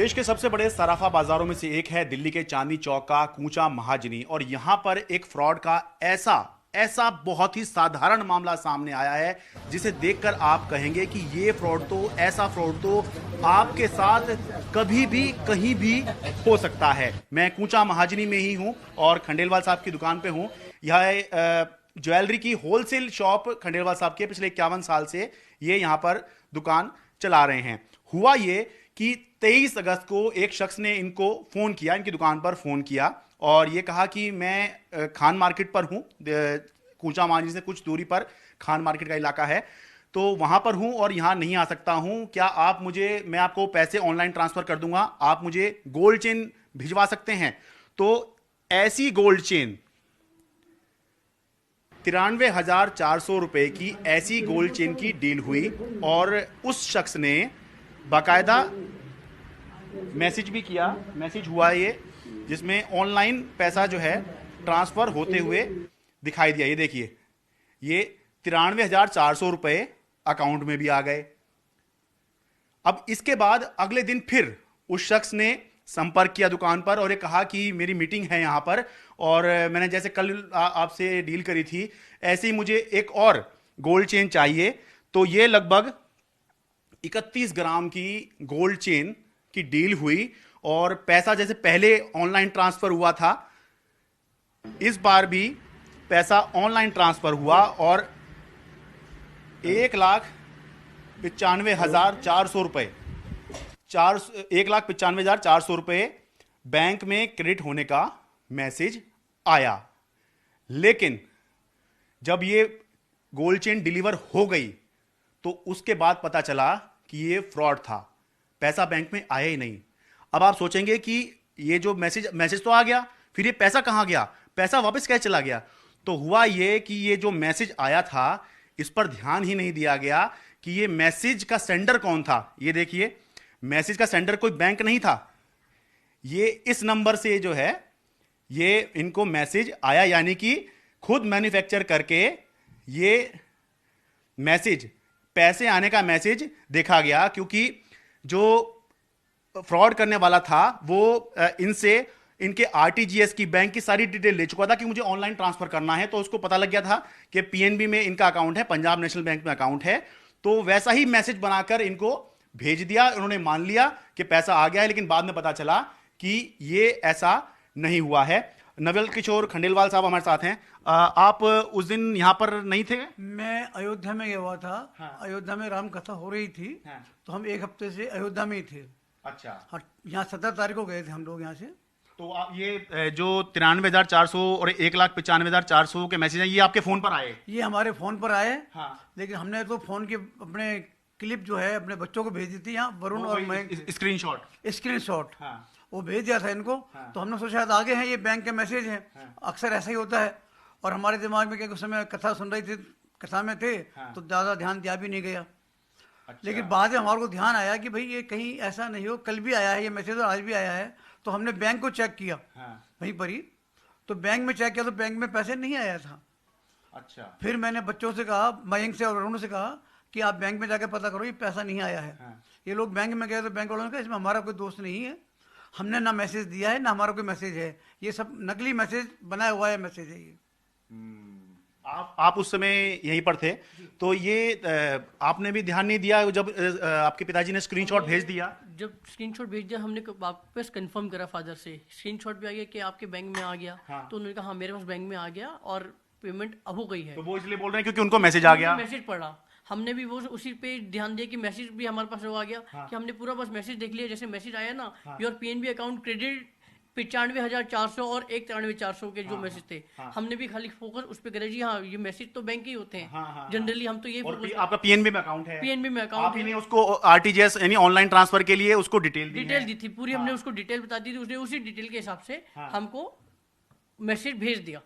देश के सबसे बड़े सराफा बाजारों में से एक है दिल्ली के चांदनी चौक का कूचा महाजनी। और यहां पर एक फ्रॉड का ऐसा ऐसा बहुत ही साधारण मामला सामने आया है जिसे देखकर आप कहेंगे कि ये फ्रॉड तो ऐसा फ्रॉड तो आपके साथ कभी भी कहीं भी हो सकता है। मैं कूचा महाजनी में ही हूं और खंडेलवाल साहब की दुकान पे हूं। यह ज्वेलरी की होलसेल शॉप खंडेलवाल साहब के पिछले 51 साल से ये यहां पर दुकान चला रहे हैं। हुआ ये कि 23 अगस्त को एक शख्स ने इनको फोन किया, इनकी दुकान पर फोन किया और ये कहा कि मैं खान मार्केट पर हूं, कूचा महाजनी से कुछ दूरी पर खान मार्केट का इलाका है, तो वहां पर हूं और यहां नहीं आ सकता हूं। क्या आप मैं आपको पैसे ऑनलाइन ट्रांसफर कर दूंगा, आप मुझे गोल्ड चेन भिजवा सकते हैं? तो ऐसी गोल्ड चेन 93,400 रुपए की ऐसी गोल्ड चेन की डील हुई और उस शख्स ने बाकायदा मैसेज भी किया। मैसेज हुआ ये जिसमें ऑनलाइन पैसा जो है ट्रांसफर होते हुए दिखाई दिया। ये देखिए, ये 93,400 रुपए अकाउंट में भी आ गए। अब इसके बाद अगले दिन फिर उस शख्स ने संपर्क किया दुकान पर और ये कहा कि मेरी मीटिंग है यहां पर और मैंने जैसे कल आपसे डील करी थी ऐसे ही मुझे एक और गोल्ड चेन चाहिए। तो ये लगभग 31 ग्राम की गोल्ड चेन की डील हुई और पैसा जैसे पहले ऑनलाइन ट्रांसफर हुआ था, इस बार भी पैसा ऑनलाइन ट्रांसफर हुआ और 1,95,400 रुपए 1,95,400 रुपए बैंक में क्रेडिट होने का मैसेज आया। लेकिन जब ये गोल्ड चेन डिलीवर हो गई तो उसके बाद पता चला कि ये फ्रॉड था, पैसा बैंक में आया ही नहीं। अब आप सोचेंगे कि ये जो मैसेज तो आ गया, फिर ये पैसा कहां गया, पैसा वापस कैसे चला गया? तो हुआ ये कि ये जो मैसेज आया था इस पर ध्यान ही नहीं दिया गया कि ये मैसेज का सेंडर कौन था। ये देखिए, मैसेज का सेंडर कोई बैंक नहीं था, ये इस नंबर से जो है ये इनको मैसेज आया, यानी कि खुद मैन्युफैक्चर करके ये मैसेज, पैसे आने का मैसेज देखा गया। क्योंकि जो फ्रॉड करने वाला था वो इनसे इनके आरटीजीएस की बैंक की सारी डिटेल ले चुका था कि मुझे ऑनलाइन ट्रांसफर करना है। तो उसको पता लग गया था कि पीएनबी में इनका अकाउंट है, पंजाब नेशनल बैंक में अकाउंट है। तो वैसा ही मैसेज बनाकर इनको भेज दिया, उन्होंने मान लिया कि पैसा आ गया है। लेकिन बाद में पता चला कि ये ऐसा नहीं हुआ है। नवल किशोर खंडेलवाल साहब हमारे साथ हैं। आप उस दिन यहां पर नहीं थे? मैं अयोध्या में गया हुआ था। हाँ। अयोध्या में राम कथा हो रही थी। हाँ। तो हम एक हफ्ते से अयोध्या में ही थे। अच्छा। हाँ, यहाँ 17 तारीख को गए थे हम लोग यहाँ से। तो ये जो 93,400 और 1,95,400 के मैसेज हैं, ये आपके फोन पर आए? ये हमारे फोन पर आए। हाँ। लेकिन हमने तो फोन की अपने क्लिप जो है अपने बच्चों को भेज दी थी, यहाँ वरुण और मैं स्क्रीनशॉट हाँ। वो भेज दिया था इनको। हाँ। तो हमने सोचा शायद आगे हैं, ये बैंक के मैसेज है। हाँ। अक्सर ऐसा ही होता है। और हमारे दिमाग में क्या उस समय कथा सुन रही थी, कथा में थे। हाँ। तो ज़्यादा ध्यान दिया भी नहीं गया। अच्छा। लेकिन बाद में हमारे को ध्यान आया कि भाई ये कहीं ऐसा नहीं हो, कल भी आया है ये मैसेज और आज भी आया है। तो हमने बैंक को चेक किया। हाँ। वहीं पर ही तो बैंक में चेक किया तो बैंक में पैसे नहीं आया था। अच्छा। फिर मैंने बच्चों से कहा, मयंक से और वरुण से कहा कि आप बैंक में जाकर पता करो ये पैसा नहीं आया है। हाँ। ये लोग बैंक में गए तो बैंक वालों ने कहा इसमें हमारा कोई दोस्त नहीं है, हमने ना मैसेज दिया है ना हमारा कोई मैसेज है, ये सब नकली मैसेज बनाया हुआ है मैसेज है ये। आप उस समय यहीं पर थे, तो ये आपने भी ध्यान नहीं दिया जब आपके पिताजी ने स्क्रीनशॉट भेज दिया? जब स्क्रीनशॉट भेज दिया हमने वापस कंफर्म करा फादर से, स्क्रीनशॉट भी आ गया कि आपके बैंक में आ गया। हाँ। तो उन्होंने कहा हाँ मेरे पास बैंक में आ गया और पेमेंट अब हो गई है। तो वो इसलिए बोल रहे हैं क्योंकि उनको मैसेज आ गया, मैसेज पड़ा। हमने भी वो उसी पे ध्यान दिया कि मैसेज भी हमारे पास आ गया। हाँ। कि हमने पूरा बस मैसेज देख लिया, जैसे मैसेज आया ना, योर पीएनबी अकाउंट क्रेडिट 95,400 और 1,93,400 के जो मैसेज थे। हाँ। हमने भी खाली फोकस उस पे करा जी हाँ ये मैसेज तो बैंक के ही होते हैं। जनरली हम तो ये आपका पीएनबी में अकाउंट है? पीएनबी में अकाउंट है। उसको आरटीजीएस यानी ऑनलाइन ट्रांसफर के लिए उसको डिटेल दी थी पूरी। हमने उसको डिटेल बता दी थी, उसने उसी डिटेल के हिसाब से हमको मैसेज भेज दिया।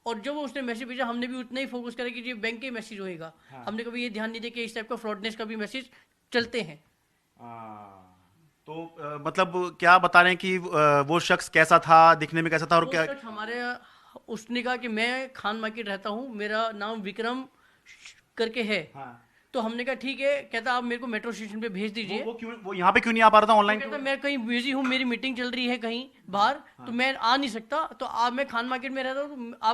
और जब उसने मैसेज भेजा हमने भी उतना ही फोकस करा कि ये बैंक के मैसेज होएगा। हमने कभी ये ध्यान नहीं दिया कि इस टाइप का फ्रॉडनेस का भी मैसेज चलते हैं। तो मतलब क्या बता रहे हैं कि वो शख्स कैसा था, दिखने में कैसा था? और क्या हमारे उसने कहा कि मैं खान मार्केट रहता हूँ, मेरा नाम विक्रम करके है। हाँ। तो हमने कहा ठीक है, कहता आप मेरे को मेट्रो स्टेशन पे भेज दीजिए। वो यहाँ पे क्यों नहीं आ पा रहा था ऑनलाइन? कहता मैं कहीं बिजी हूँ, मेरी मीटिंग चल रही है कहीं बाहर, तो मैं आ नहीं सकता, तो आप मैं खान मार्केट में रहता हूँ, आप